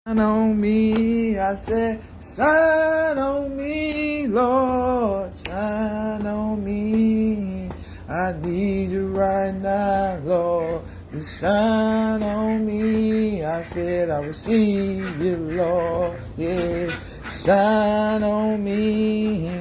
Shine on me, I said, shine on me, Lord, shine on me. I need you right now, Lord, to shine on me. I said, I receive you, Lord, yeah. Shine on me,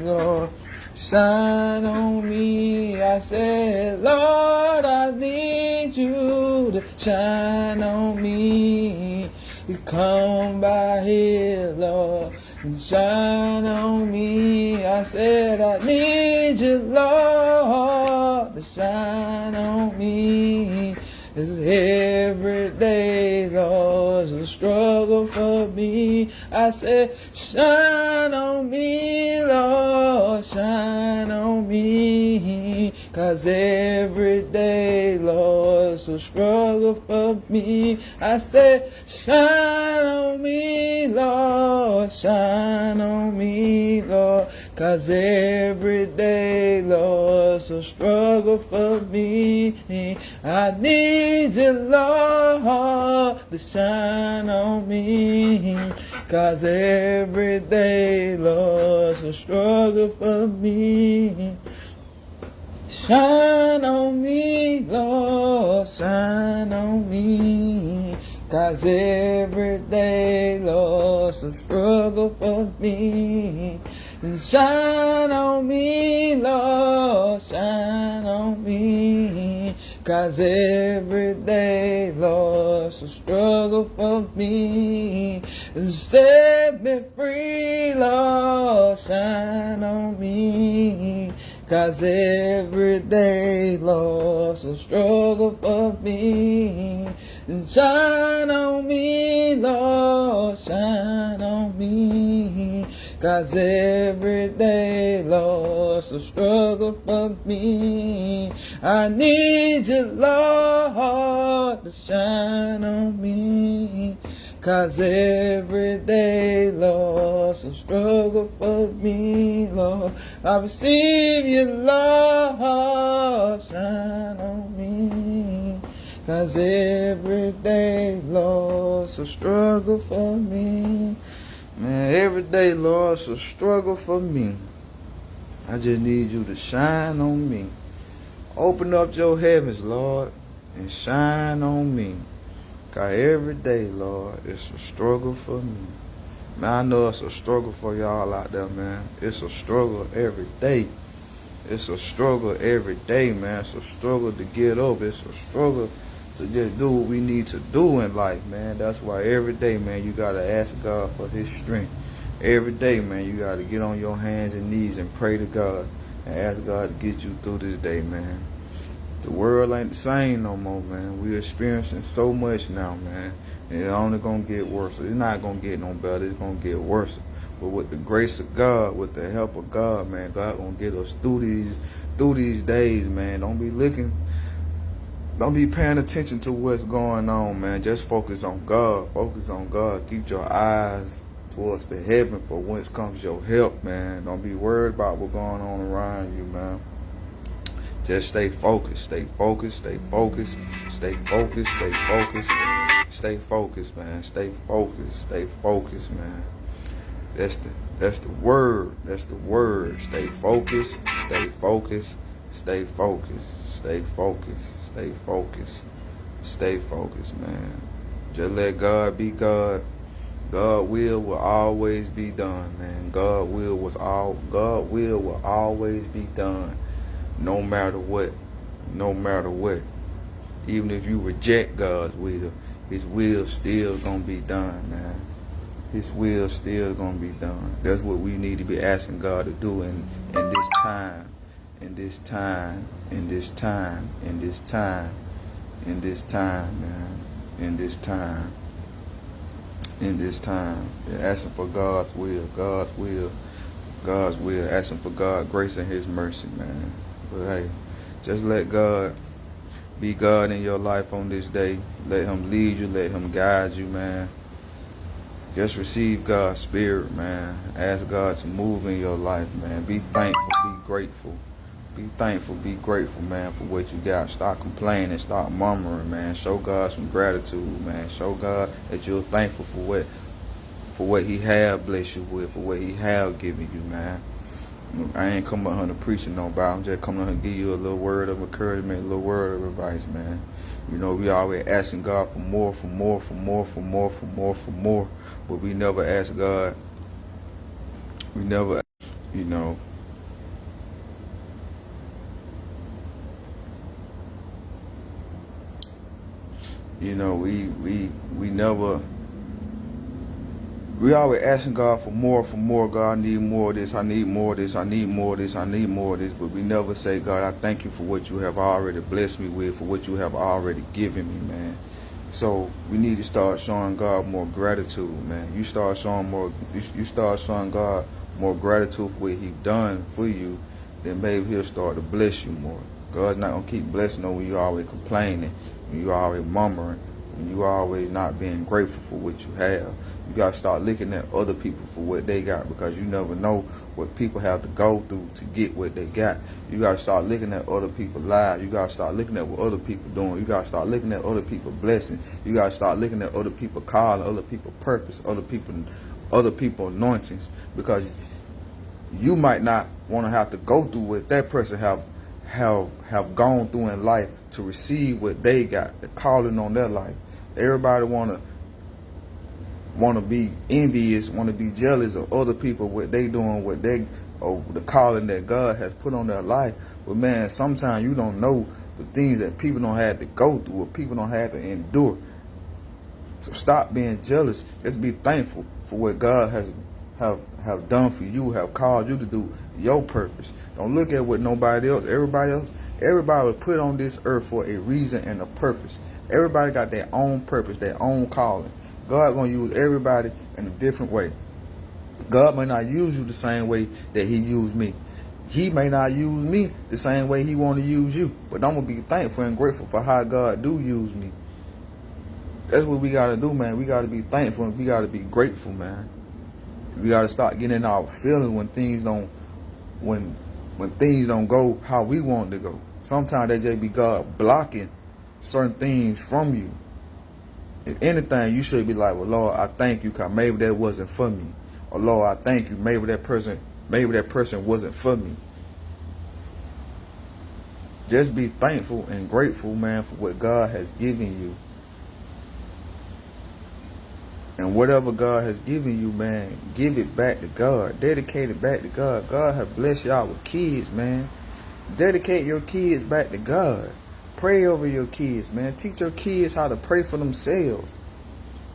Lord. Shine on me, I said, Lord, I need you to shine on me. You come by here, Lord, and shine on me. I said, I need you, Lord, to shine on me. It's every day, Lord, it's a struggle for me. I said, shine on me, Lord, shine on me. 'Cause every day, Lord, it's a struggle for me. I said, shine on me, Lord, shine on me, Lord. 'Cause every day, Lord, it's a struggle for me. I need you, Lord, to shine on me. 'Cause every day, Lord, it's a struggle for me. Shine on me, Lord, shine on me. 'Cause every day, Lord, it's a struggle for me. Shine on me, Lord, shine on me. 'Cause every day, Lord, it's a struggle for me. Set me free, Lord, shine on me. 'Cause every day, Lord, it's a struggle for me. Shine on me, Lord, shine on me. 'Cause every day, Lord, it's a struggle for me. I need you, Lord, to shine on me. 'Cause every day, Lord, it's a struggle for me, Lord. I receive you, Lord, shine on me. 'Cause every day, Lord, it's a struggle for me. Man, every day, Lord, it's a struggle for me. I just need you to shine on me. Open up your heavens, Lord, and shine on me. 'Cause every day, Lord, it's a struggle for me. Man, I know it's a struggle for y'all out there, man. It's a struggle every day. It's a struggle every day, man. It's a struggle to get up. It's a struggle to just do what we need to do in life, man. That's why every day, man, you gotta ask God for his strength. Every day, man, you gotta get on your hands and knees and pray to God and ask God to get you through this day, man. The world ain't the same no more, man. We're experiencing so much now, man. And it's only gonna get worse. It's not gonna get no better. It's gonna get worse. But with the grace of God, with the help of God, man, God gonna get us through these days, man. Don't be paying attention to what's going on, man. Just focus on God. Focus on God. Keep your eyes towards the heaven for whence comes your help, man. Don't be worried about what's going on around you, man. Just stay focused, stay focused, stay focused, stay focused, stay focused, stay focused, man. Stay focused, stay focused, man. That's the word. That's the word. Stay focused, stay focused, stay focused, stay focused, stay focused, stay focused, man. Just let God be God. God will always be done, man. God will will always be done. No matter what, no matter what. Even if you reject God's will, his will still gonna be done, man. His will still gonna be done. That's what we need to be asking God to do in this time, in this time, in this time, in this time, in this time, man. In this time. In this time. You're asking for God's will, God's will, God's will. Asking for God's grace and his mercy, man. But hey, just let God be God in your life on this day. Let him lead you, let him guide you, man. Just receive God's spirit, man. Ask God to move in your life, man. Be thankful, be grateful. Be thankful, be grateful, man, for what you got. Stop complaining, stop murmuring, man. Show God some gratitude, man. Show God that you're thankful for what He have blessed you with, for what He have given you, man. I ain't coming out here to preach to nobody. I'm just coming out here to give you a little word of encouragement, a little word of advice, man. You know, we always asking God for more, for more, for more, for more, for more, for more. But we never ask God. We never, you know. You know, we never. We always asking God for more, for more. God, I need more of this. I need more of this. I need more of this. I need more of this. But we never say, God, I thank you for what you have already blessed me with, for what you have already given me, man. So we need to start showing God more gratitude, man. You start showing God more gratitude for what He done for you, then maybe He'll start to bless you more. God's not gonna keep blessing you when you always complaining, when you always murmuring, when you always not being grateful for what you have. You gotta start looking at other people for what they got, because you never know what people have to go through to get what they got. You gotta start looking at other people's lives. You gotta start looking at what other people doing. You gotta start looking at other people's blessings. You gotta start looking at other people's calling, other people's purpose, other people anointings, because you might not want to have to go through what that person have gone through in life to receive what they got, the calling on their life. Everybody want to be envious, want to be jealous of other people, what they doing, or the calling that God has put on their life. But man, sometimes you don't know the things that people don't have to go through, or people don't have to endure. So stop being jealous. Just be thankful for what God has have done for you, have called you to do your purpose. Don't look at what nobody else, everybody was put on this earth for a reason and a purpose. Everybody got their own purpose, their own calling. God gonna use everybody in a different way. God may not use you the same way that He used me. He may not use me the same way He want to use you. But I'm gonna be thankful and grateful for how God do use me. That's what we gotta do, man. We gotta be thankful and we gotta be grateful, man. We gotta start getting in our feelings when things don't go how we want to go. Sometimes they just be God blocking certain things from you. If anything, you should be like, well, Lord, I thank you, because maybe that wasn't for me. Or Lord, I thank you, maybe that person wasn't for me. Just be thankful and grateful, man, for what God has given you. And whatever God has given you, man, give it back to God. Dedicate it back to God. God has blessed y'all with kids, man. Dedicate your kids back to God. Pray over your kids, man. Teach your kids how to pray for themselves.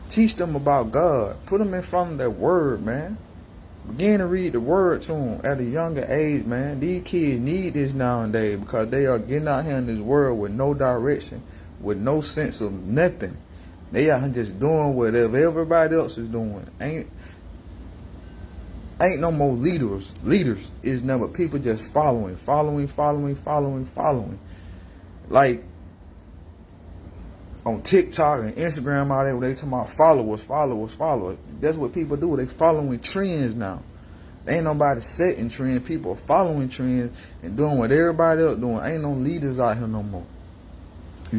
Teach them about God. Put them in front of that word, man. Begin to read the word to them at a younger age, man. These kids need this nowadays, because they are getting out here in this world with no direction, with no sense of nothing. They out here just doing whatever everybody else is doing. Ain't no more leaders. Leaders is never people just following. Like on TikTok and Instagram, all that, they talking about followers. That's what people do. They following trends now. Ain't nobody setting trends. People are following trends and doing what everybody else doing. Ain't no leaders out here no more. You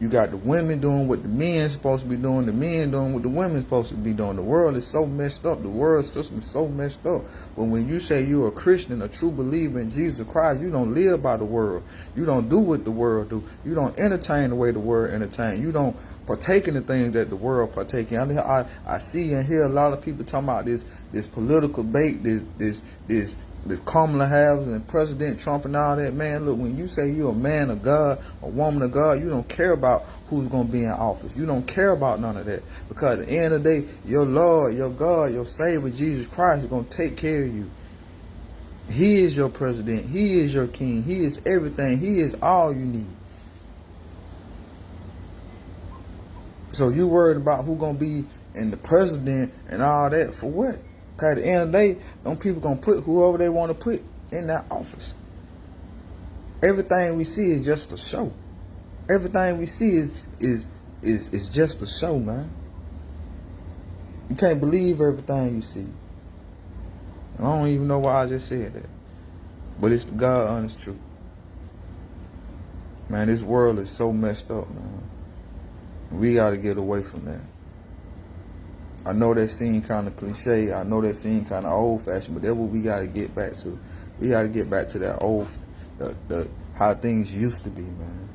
got the women doing what the men supposed to be doing, the men doing what the women supposed to be doing. The world is so messed up. The world system is so messed up. But when you say you're a Christian, a true believer in Jesus Christ, you don't live by the world. You don't do what the world do. You don't entertain the way the world entertain. You don't partake in the things that the world partake in. I see and hear a lot of people talking about this political bait, this Kamala Harris and President Trump and all that. Man, look, when you say you're a man of God, a woman of God, you don't care about who's going to be in office. You don't care about none of that. Because at the end of the day, your Lord, your God, your Savior, Jesus Christ, is going to take care of you. He is your president. He is your king. He is everything. He is all you need. So you worried about who's going to be in the president and all that for what? Because at the end of the day, them people going to put whoever they want to put in that office. Everything we see is just a show. Everything we see is just a show, man. You can't believe everything you see. I don't even know why I just said that. But it's the God honest truth. Man, this world is so messed up, man. We got to get away from that. I know that seems kind of cliche. I know that seems kind of old-fashioned, but that's what we got to get back to. We got to get back to that old, how things used to be, man.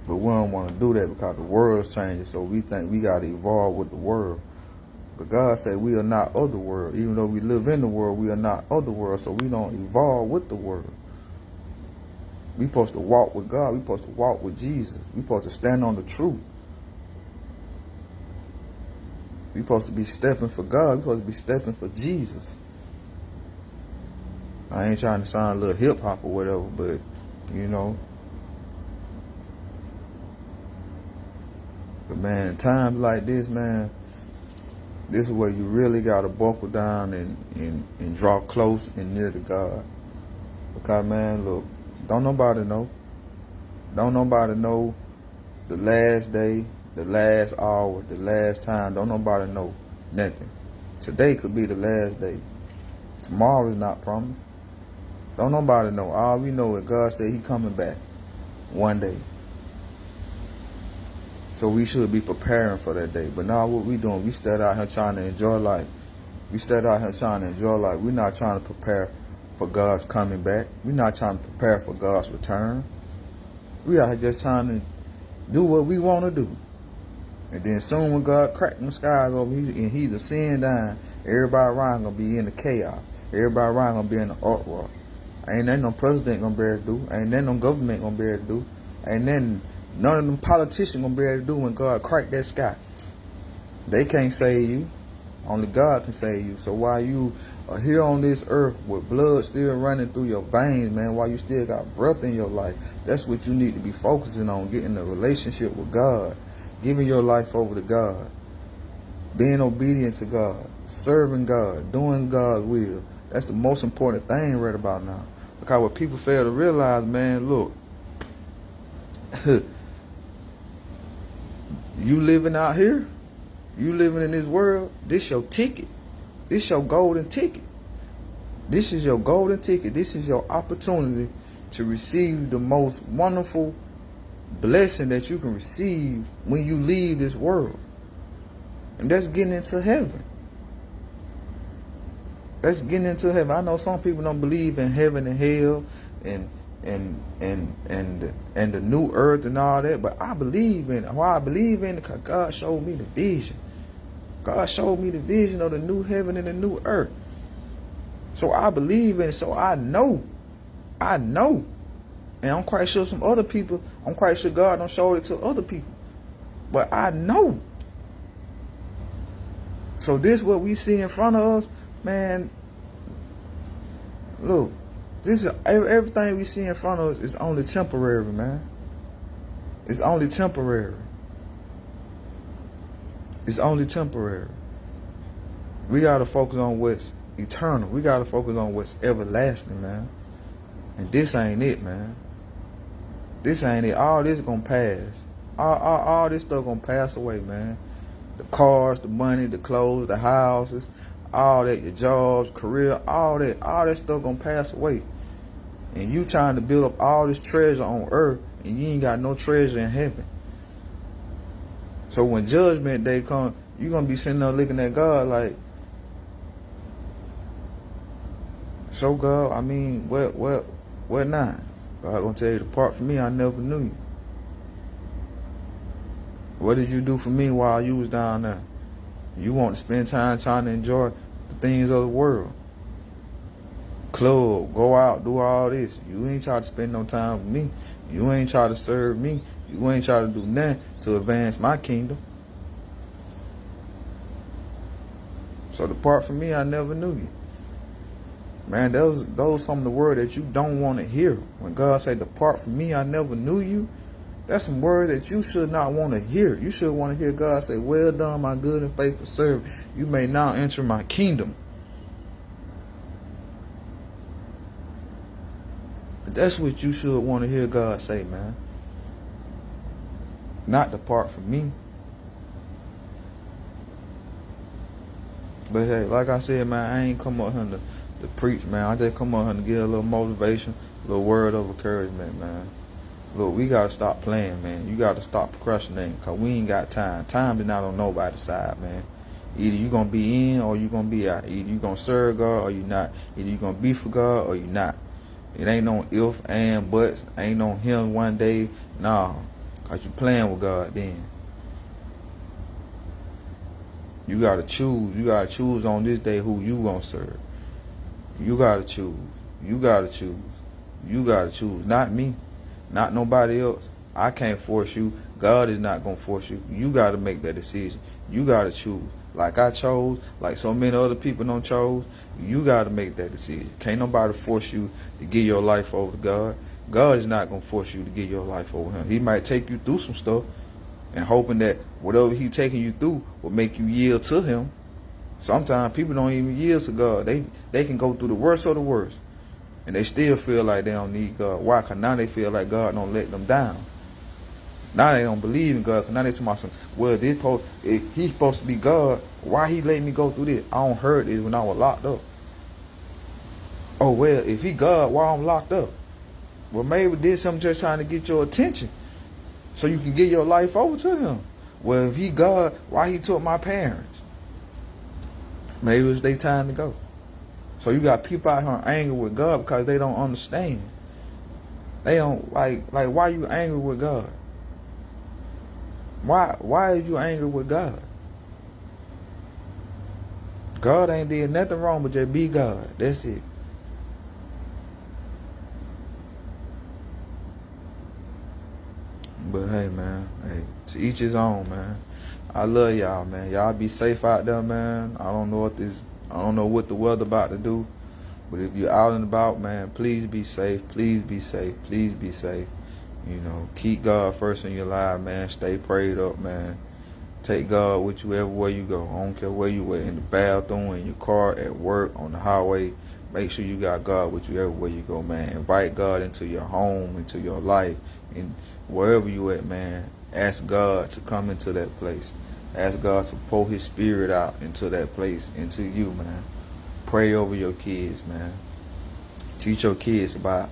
But we don't want to do that because the world's changing, so we think we got to evolve with the world. But God said we are not of the world. Even though we live in the world, we are not of the world, so we don't evolve with the world. We supposed to walk with God. We supposed to walk with Jesus. We supposed to stand on the truth. We supposed to be stepping for God. We supposed to be stepping for Jesus. I ain't trying to sound a little hip hop or whatever, but you know. But man, times like this, man, this is where you really gotta buckle down and draw close and near to God. Because man, look, don't nobody know. Don't nobody know the last day, the last hour, the last time. Don't nobody know nothing. Today could be the last day. Tomorrow is not promised. Don't nobody know. All we know is God said he coming back one day. So we should be preparing for that day. But now what we doing, we start out here trying to enjoy life. We start out here trying to enjoy life. We're not trying to prepare for God's coming back. We're not trying to prepare for God's return. We are just trying to do what we want to do. And then soon when God crack them skies over and he's ascend down, everybody around gonna be in the chaos. Everybody around gonna be in the uproar. Ain't nothing no president gonna be able to do. Ain't nothing no government gonna be able to do. Ain't nothing none of them politicians gonna be able to do when God crack that sky. They can't save you. Only God can save you. So while you are here on this earth with blood still running through your veins, man, while you still got breath in your life, that's what you need to be focusing on, getting a relationship with God, giving your life over to God, being obedient to God, serving God, doing God's will. That's the most important thing right about now. Because what people fail to realize, man, look, you living out here, you living in this world, this your ticket. This your golden ticket. This is your golden ticket. This is your opportunity to receive the most wonderful blessing that you can receive when you leave this world. And that's getting into heaven. That's getting into heaven. I know some people don't believe in heaven and hell and the new earth and all that, but I believe in it. Why I believe in it? Because God showed me the vision. God showed me the vision of the new heaven and the new earth. So I believe in it. So I know. And I'm quite sure some other people, I'm quite sure God don't show it to other people. But I know. So this what we see in front of us, man. Look, this is everything we see in front of us is only temporary, man. It's only temporary. It's only temporary. We gotta focus on what's eternal. We gotta focus on what's everlasting, man. And this ain't it, man. This ain't it. All this gonna pass. All this stuff gonna pass away, man. The cars, the money, the clothes, the houses, all that, your jobs, career, all that stuff gonna pass away. And you trying to build up all this treasure on earth, and you ain't got no treasure in heaven. So when judgment day comes, you're gonna be sitting there looking at God like, so God, I mean, what now? God gonna tell you, depart from me, I never knew you. What did you do for me while you was down there? You want to spend time trying to enjoy the things of the world. Club, go out, do all this. You ain't try to spend no time with me. You ain't try to serve me. You ain't try to do nothing to advance my kingdom. So depart from me, I never knew you. Man, those some of the words that you don't want to hear. When God said, depart from me, I never knew you. That's some words that you should not want to hear. You should want to hear God say, well done, my good and faithful servant. You may now enter my kingdom. That's what you should want to hear God say, man. Not depart from me. But hey, like I said, man, I ain't come up here to preach, man. I just come on here to give a little motivation, a little word of encouragement, man. Look, we gotta stop playing, man. You gotta stop procrastinating, cause we ain't got time. Time is not on nobody's side, man. Either you gonna be in or you gonna be out. Either you gonna serve God or you not. Either you gonna be for God or you not. It ain't no if, and, buts. Ain't no him one day. Nah, cause you playing with God then. You gotta choose. You gotta choose on this day who you gonna serve. You gotta choose. You gotta choose. You gotta choose. Not me. Not nobody else. I can't force you. God is not gonna force you. You gotta make that decision. You gotta choose. Like I chose, like so many other people don't chose, you gotta make that decision. Can't nobody force you to give your life over to God. God is not gonna force you to give your life over him. He might take you through some stuff and hoping that whatever he taking you through will make you yield to him. Sometimes people don't even yield to God. They can go through the worst of the worst and they still feel like they don't need God. Why? Because now they feel like God don't let them down. Now they don't believe in God. Because now they tell myself, well, if he's supposed to be God, why he let me go through this? I don't heard this when I was locked up. Oh, well, if he God, why I'm locked up? Well, maybe did something just trying to get your attention so you can give your life over to him. Well, if he God, why he took my parents? Maybe it's their time to go. So you got people out here angry with God because they don't understand. They don't like why you angry with God? Why is you angry with God? God ain't did nothing wrong but just be God. That's it. But hey, man, hey, to each his own, man. I love y'all, man. Y'all be safe out there, man. I don't know what the weather about to do, but if you're out and about, man, please be safe. Please be safe. Please be safe. You know, keep God first in your life, man. Stay prayed up, man. Take God with you everywhere you go. I don't care where you at, in the bathroom, in your car, at work, on the highway. Make sure you got God with you everywhere you go, man. Invite God into your home, into your life, and wherever you at, man. Ask God to come into that place. Ask God to pour his spirit out into that place, into you, man. Pray over your kids, man. Teach your kids about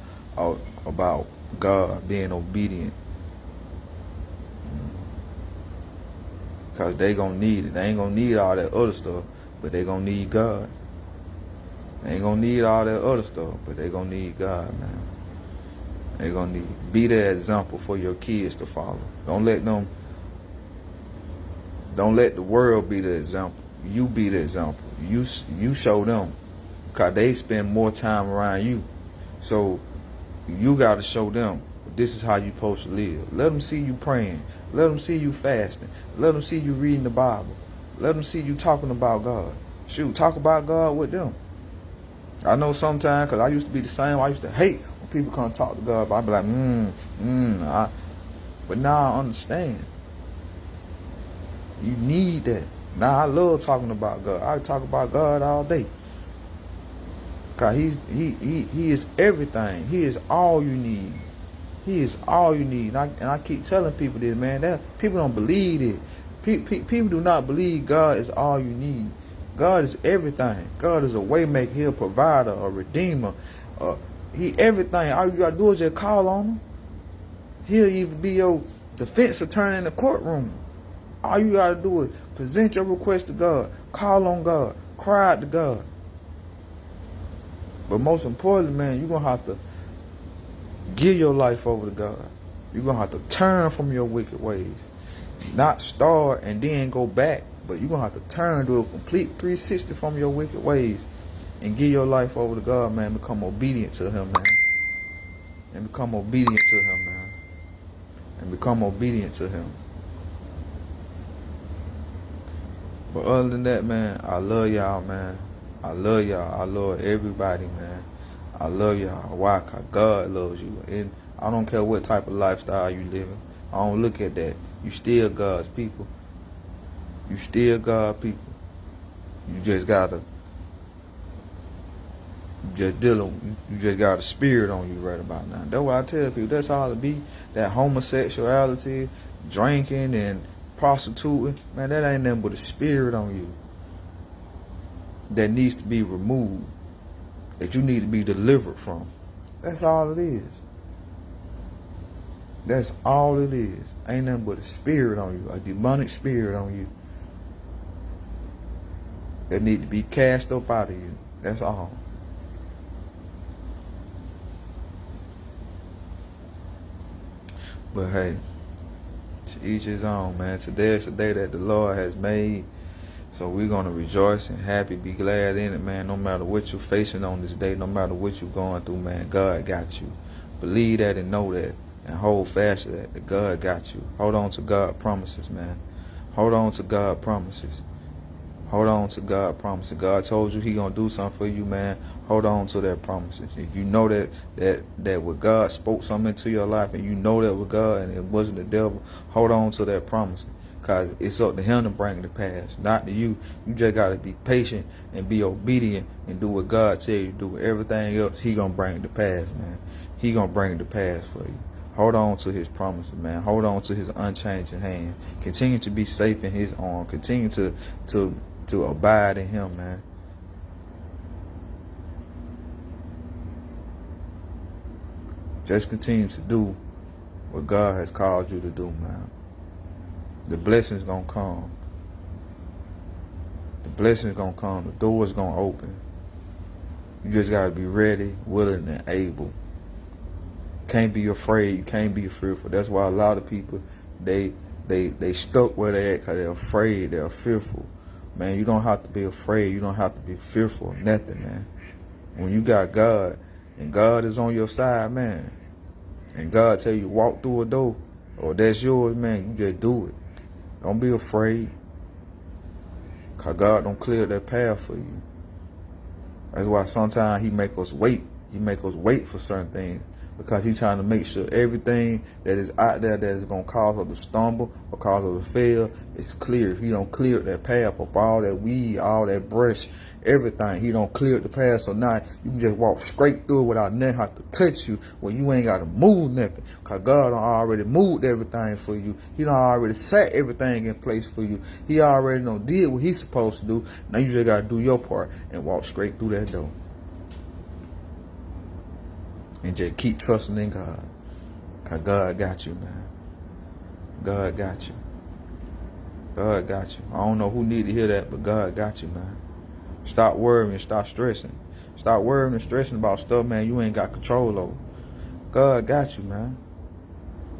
God, being obedient. Because they gonna need it. They ain't gonna need all that other stuff, but they gonna need God. They ain't gonna need all that other stuff, but they gonna need God, man. They gonna be the example for your kids to follow. Don't let the world be the example. You be the example. You show them, because they spend more time around you. So you got to show them this is how you supposed to live. Let them see you praying. Let them see you fasting. Let them see you reading the Bible. Let them see you talking about God. Shoot, talk about God with them. I know sometimes, because I used to be the same. I used to hate when people come talk to God. But I'd be like, but now I understand. You need that. Now I love talking about God. I talk about God all day. Cause he is everything. He is all you need. He is all you need. And I keep telling people this, man. People don't believe it. People do not believe God is all you need. God is everything. God is a way maker. He a provider, a redeemer. He everything. All you gotta do is just call on him. He'll even be your defense attorney in the courtroom. All you gotta do is present your request to God. Call on God. Cry out to God. But most importantly, man, you're going to have to give your life over to God. You're going to have to turn from your wicked ways. Not start and then go back, but you're going to have to turn to a complete 360 from your wicked ways and give your life over to God, man. Become obedient to him, man. And become obedient to him, man. And become obedient to him. But other than that, man, I love y'all, man. I love y'all. I love everybody, man. I love y'all. Why? Because God loves you. And I don't care what type of lifestyle you living. I don't look at that. You still God's people. You still God's people. You just gotta you just got a spirit on you right about now. That's why I tell people, that's all it be. That homosexuality, drinking and prostituting, man, that ain't nothing but a spirit on you that needs to be removed. that you need to be delivered from. That's all it is. That's all it is. Ain't nothing but a spirit on you, a demonic spirit on you that need to be cast up out of you. That's all. But hey, to each his own, man. Today is the day that the Lord has made. So we're going to rejoice and happy, be glad in it, man. No matter what you're facing on this day, no matter what you're going through, man, God got you. Believe that and know that and hold fast to that God got you. Hold on to God's promises, man. Hold on to God's promises. Hold on to God's promises. God told you he going to do something for you, man. Hold on to that promises. If you know that with God spoke something into your life and you know that with God and it wasn't the devil, hold on to that promise. Because it's up to him to bring it to pass, not to you. You just got to be patient and be obedient and do what God tell you to do. Everything else, he going to bring it to pass, man. He going to bring it to pass for you. Hold on to his promises, man. Hold on to his unchanging hand. Continue to be safe in his arm. Continue to abide in him, man. Just continue to do what God has called you to do, man. The blessings gonna come. The blessings gonna come. The door's gonna open. You just gotta be ready, willing, and able. Can't be afraid. You can't be fearful. That's why a lot of people they stuck where they at because they're afraid. They're fearful. Man, you don't have to be afraid. You don't have to be fearful of nothing, man. When you got God and God is on your side, man, and God tell you walk through a door or that's yours, man, you just do it. Don't be afraid. Because God don't clear that path for you. That's why sometimes he make us wait. He make us wait for certain things. Because he's trying to make sure everything that is out there that is going to cause us to stumble or cause us to fail is clear. He don't clear that path up, all that weed, all that brush, everything. He don't clear the path. So now you can just walk straight through it without nothing have to touch you when you ain't got to move nothing. Because God done already moved everything for you. He done already set everything in place for you. He already done did what he's supposed to do. Now you just got to do your part and walk straight through that door. And just keep trusting in God. Because God got you, man. God got you. God got you. I don't know who need to hear that, but God got you, man. Stop worrying. Stop stressing. Stop worrying and stressing about stuff, man, you ain't got control over. God got you, man.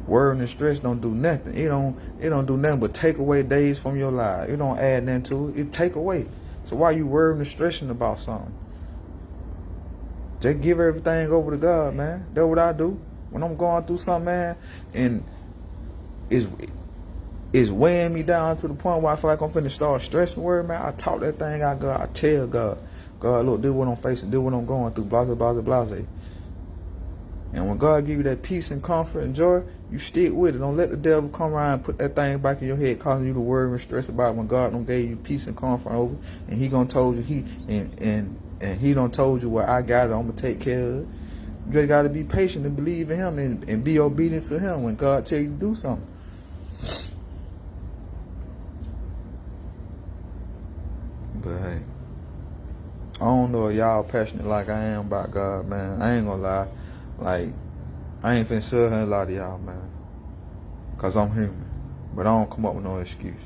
Worrying and stress don't do nothing. It don't do nothing but take away days from your life. It don't add nothing to it. It take away. So why you worrying and stressing about something? Just give everything over to God, man. That's what I do. When I'm going through something, man, and it's weighing me down to the point where I feel like I'm finna start stressing, worry, man, I talk that thing out, God. I tell God, look, this what I'm facing, this what I'm going through, blase, blase, blase. And when God give you that peace and comfort and joy, you stick with it. Don't let the devil come around and put that thing back in your head, causing you to worry and stress about it when God don't gave you peace and comfort over, and he gonna told you and he done told you, well, I got it, I'm going to take care of it. You just got to be patient and believe in him and be obedient to him when God tell you to do something. But hey, I don't know if y'all passionate like I am about God, man. I ain't going to lie. Like, I ain't finna sit here and lie to y'all, man. Because I'm human. But I don't come up with no excuse.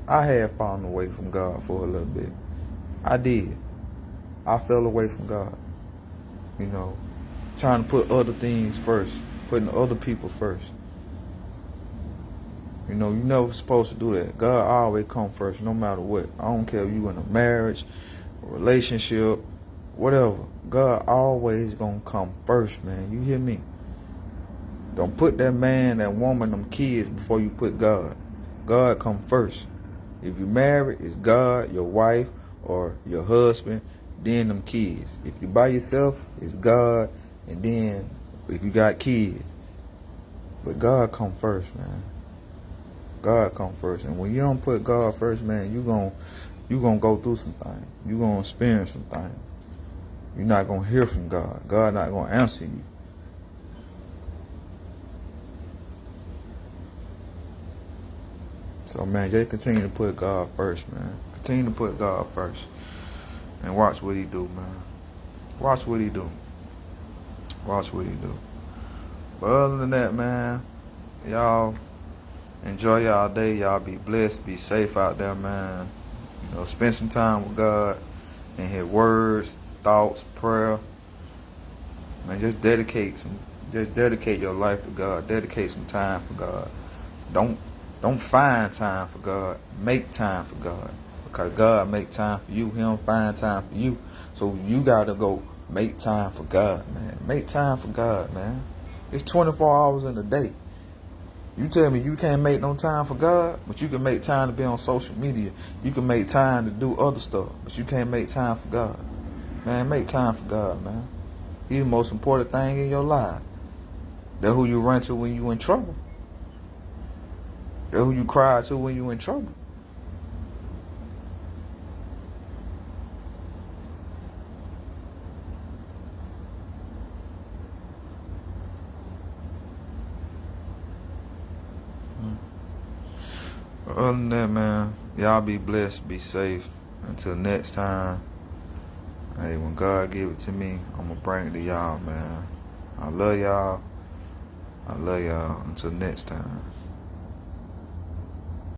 I have fallen away from God for a little bit. I did. I fell away from God, you know, trying to put other things first, putting other people first. You know, you never supposed to do that. God always come first, no matter what. I don't care if you in a marriage, a relationship, whatever. God always gonna come first, man. You hear me? Don't put that man, that woman, them kids before you put God. God come first. If you married, it's God, your wife, or your husband, then them kids. If you by yourself, it's God, and then if you got kids. But God come first, man. God come first. And when you don't put God first, man, you gonna go through some things. You gonna experience some things. You're not gonna hear from God. God not gonna answer you. So, man, just continue to put God first, man. Continue to put God first. And watch what he do, man. Watch what he do. Watch what he do. But other than that, man, y'all enjoy y'all day. Y'all be blessed. Be safe out there, man. You know, spend some time with God and His words, thoughts, prayer. Man, just dedicate your life to God. Dedicate some time for God. Don't find time for God. Make time for God. Because God make time for you. He don't find time for you. So you gotta go make time for God, man. Make time for God, man. It's 24 hours in a day. You tell me you can't make no time for God, but you can make time to be on social media. You can make time to do other stuff, but you can't make time for God. Man, make time for God, man. He's the most important thing in your life. That's who you run to when you in trouble. That's who you cry to when you in trouble. Other than that, man, y'all be blessed, be safe. Until next time, hey, when God give it to me, I'm going to bring it to y'all, man. I love y'all. I love y'all. Until next time.